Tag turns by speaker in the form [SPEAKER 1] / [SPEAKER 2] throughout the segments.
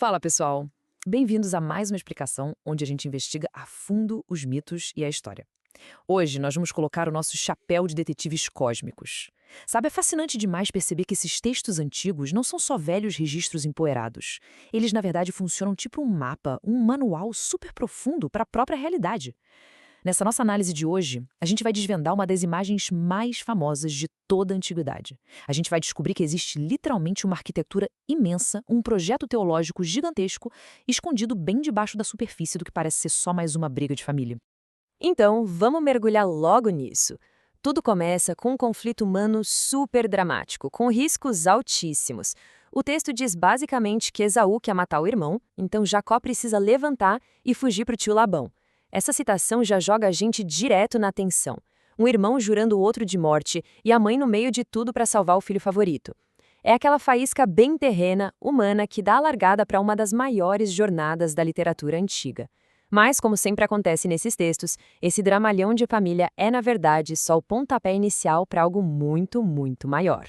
[SPEAKER 1] Fala, pessoal! Bem-vindos a mais uma explicação onde a gente investiga a fundo os mitos e a história. Hoje nós vamos colocar o nosso chapéu de detetives cósmicos. Sabe, é fascinante demais perceber que esses textos antigos não são só velhos registros empoeirados. Eles, na verdade, funcionam tipo um mapa, um manual super profundo para a própria realidade. Nessa nossa análise de hoje, a gente vai desvendar uma das imagens mais famosas de toda a antiguidade. A gente vai descobrir que existe literalmente uma arquitetura imensa, um projeto teológico gigantesco, escondido bem debaixo da superfície do que parece ser só mais uma briga de família.
[SPEAKER 2] Então, vamos mergulhar logo nisso. Tudo começa com um conflito humano super dramático, com riscos altíssimos. O texto diz basicamente que Esaú quer matar o irmão, então Jacó precisa levantar e fugir para o tio Labão. Essa citação já joga a gente direto na tensão. Um irmão jurando o outro de morte e a mãe no meio de tudo para salvar o filho favorito. É aquela faísca bem terrena, humana, que dá a largada para uma das maiores jornadas da literatura antiga. Mas, como sempre acontece nesses textos, esse dramalhão de família é, na verdade, só o pontapé inicial para algo muito, muito maior.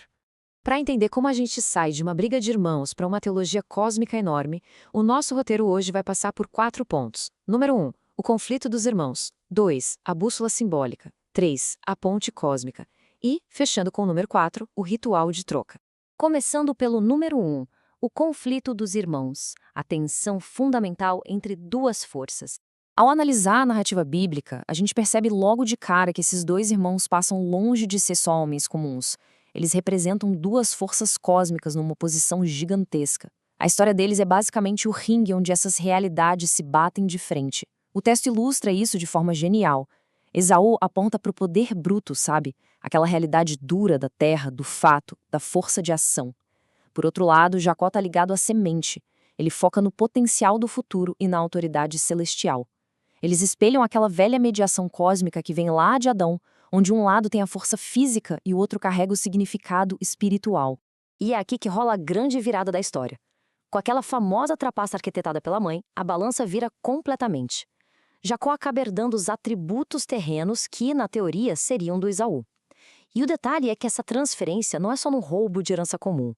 [SPEAKER 2] Para entender como a gente sai de uma briga de irmãos para uma teologia cósmica enorme, o nosso roteiro hoje vai passar por 4 pontos. Número 1, o conflito dos irmãos. 2, a bússola simbólica. 3, a ponte cósmica. E, fechando com o número 4, o ritual de troca. Começando pelo número 1, o conflito dos irmãos, a tensão fundamental entre duas forças. Ao analisar a narrativa bíblica, a gente percebe logo de cara que esses dois irmãos passam longe de ser só homens comuns. Eles representam duas forças cósmicas numa oposição gigantesca. A história deles é basicamente o ringue onde essas realidades se batem de frente. O texto ilustra isso de forma genial. Esaú aponta para o poder bruto, sabe? Aquela realidade dura da terra, do fato, da força de ação. Por outro lado, Jacó está ligado à semente. Ele foca no potencial do futuro e na autoridade celestial. Eles espelham aquela velha mediação cósmica que vem lá de Adão, onde um lado tem a força física e o outro carrega o significado espiritual. E é aqui que rola a grande virada da história. Com aquela famosa trapaça arquitetada pela mãe, a balança vira completamente. Jacó acaba herdando os atributos terrenos que, na teoria, seriam do Esaú. E o detalhe é que essa transferência não é só no roubo de herança comum.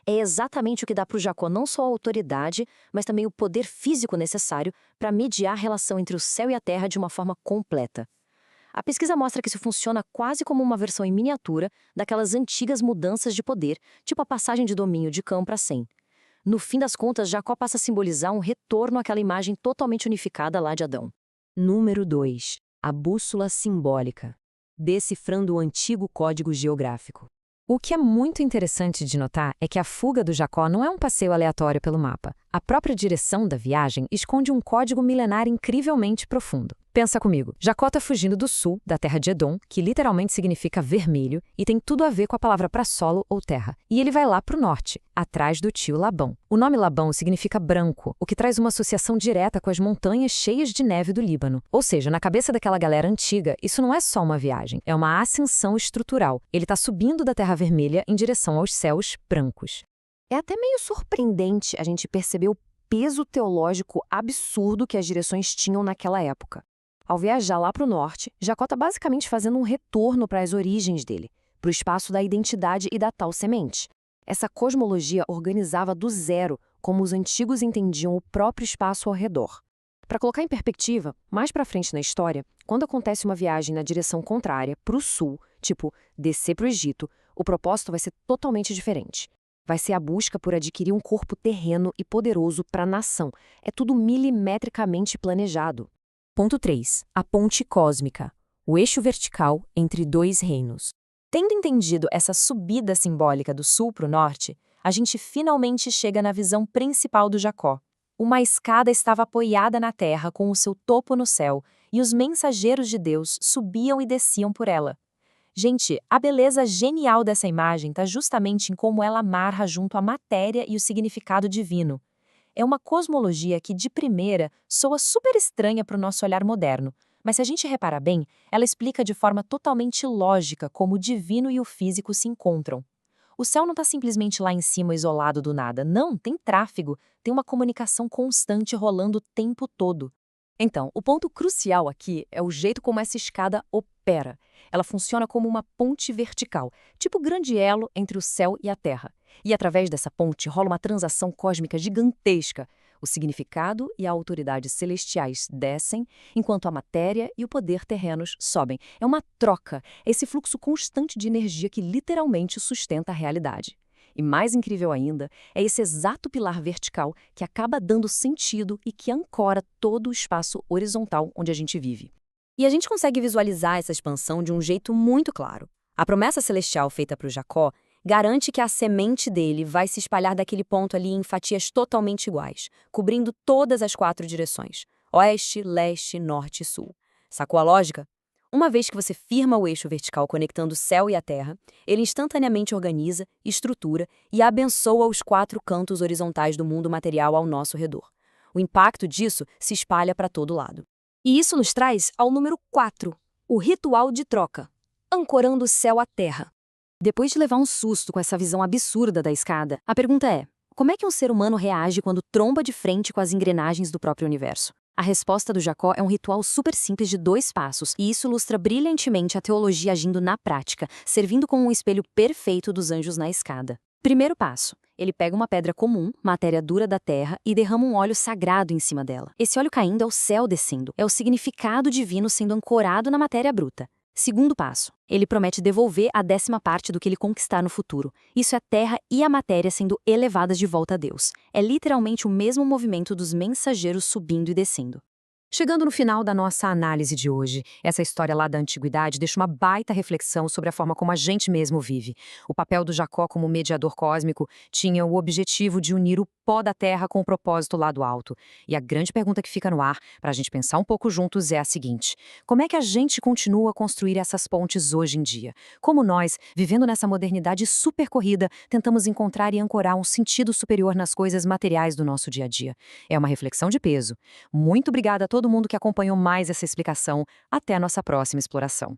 [SPEAKER 2] É exatamente o que dá para o Jacó não só a autoridade, mas também o poder físico necessário para mediar a relação entre o céu e a terra de uma forma completa. A pesquisa mostra que isso funciona quase como uma versão em miniatura daquelas antigas mudanças de poder, tipo a passagem de domínio de Cã para Sem. No fim das contas, Jacó passa a simbolizar um retorno àquela imagem totalmente unificada lá de Adão. Número 2. A bússola simbólica. Decifrando o antigo código geográfico. O que é muito interessante de notar é que a fuga do Jacó não é um passeio aleatório pelo mapa. A própria direção da viagem esconde um código milenar incrivelmente profundo. Pensa comigo, Jacó está fugindo do sul, da terra de Edom, que literalmente significa vermelho, e tem tudo a ver com a palavra para solo ou terra. E ele vai lá para o norte, atrás do tio Labão. O nome Labão significa branco, o que traz uma associação direta com as montanhas cheias de neve do Líbano. Ou seja, na cabeça daquela galera antiga, isso não é só uma viagem, é uma ascensão estrutural. Ele está subindo da terra vermelha em direção aos céus brancos. É até meio surpreendente a gente perceber o peso teológico absurdo que as direções tinham naquela época. Ao viajar lá para o norte, Jacó está basicamente fazendo um retorno para as origens dele, para o espaço da identidade e da tal semente. Essa cosmologia organizava do zero como os antigos entendiam o próprio espaço ao redor. Para colocar em perspectiva, mais para frente na história, quando acontece uma viagem na direção contrária, para o sul, tipo descer para o Egito, o propósito vai ser totalmente diferente. Vai ser a busca por adquirir um corpo terreno e poderoso para a nação. É tudo milimetricamente planejado. Ponto 3. A ponte cósmica. O eixo vertical entre dois reinos. Tendo entendido essa subida simbólica do sul para o norte, a gente finalmente chega na visão principal do Jacó. Uma escada estava apoiada na terra com o seu topo no céu, e os mensageiros de Deus subiam e desciam por ela. Gente, a beleza genial dessa imagem está justamente em como ela amarra junto a matéria e o significado divino. É uma cosmologia que, de primeira, soa super estranha para o nosso olhar moderno, mas se a gente reparar bem, ela explica de forma totalmente lógica como o divino e o físico se encontram. O céu não está simplesmente lá em cima, isolado do nada. Não, tem tráfego, tem uma comunicação constante rolando o tempo todo. Então, o ponto crucial aqui é o jeito como essa escada opera. Ela funciona como uma ponte vertical, tipo grande elo entre o céu e a terra. E através dessa ponte rola uma transação cósmica gigantesca.
[SPEAKER 1] O significado e a autoridade celestiais descem, enquanto a matéria e o poder terrenos sobem. É uma troca, é esse fluxo constante de energia que literalmente sustenta a realidade. E mais incrível ainda, é esse exato pilar vertical que acaba dando sentido e que ancora todo o espaço horizontal onde a gente vive.
[SPEAKER 2] E a gente consegue visualizar essa expansão de um jeito muito claro. A promessa celestial feita para o Jacó garante que a semente dele vai se espalhar daquele ponto ali em fatias totalmente iguais, cobrindo todas as 4 direções: oeste, leste, norte e sul. Sacou a lógica? Uma vez que você firma o eixo vertical conectando o céu e a terra, ele instantaneamente organiza, estrutura e abençoa os 4 cantos horizontais do mundo material ao nosso redor. O impacto disso se espalha para todo lado. E isso nos traz ao número 4, o ritual de troca, ancorando o céu à terra. Depois de levar um susto com essa visão absurda da escada, a pergunta é: como é que um ser humano reage quando tromba de frente com as engrenagens do próprio universo? A resposta do Jacó é um ritual super simples de 2 passos, e isso ilustra brilhantemente a teologia agindo na prática, servindo como um espelho perfeito dos anjos na escada. Primeiro passo: ele pega uma pedra comum, matéria dura da terra, e derrama um óleo sagrado em cima dela. Esse óleo caindo é o céu descendo, é o significado divino sendo ancorado na matéria bruta. Segundo passo: ele promete devolver a 10ª parte do que ele conquistar no futuro. Isso é a terra e a matéria sendo elevadas de volta a Deus. É literalmente o mesmo movimento dos mensageiros subindo e descendo. Chegando no final da nossa análise de hoje, essa história lá da antiguidade deixa uma baita reflexão sobre a forma como a gente mesmo vive. O papel do Jacó como mediador cósmico tinha o objetivo de unir o pó da terra com o propósito lá do alto. E a grande pergunta que fica no ar, para a gente pensar um pouco juntos, é a seguinte: como é que a gente continua a construir essas pontes hoje em dia? Como nós, vivendo nessa modernidade super corrida, tentamos encontrar e ancorar um sentido superior nas coisas materiais do nosso dia a dia? É uma reflexão de peso. Muito obrigada a todo mundo que acompanhou mais essa explicação. Até a nossa próxima exploração.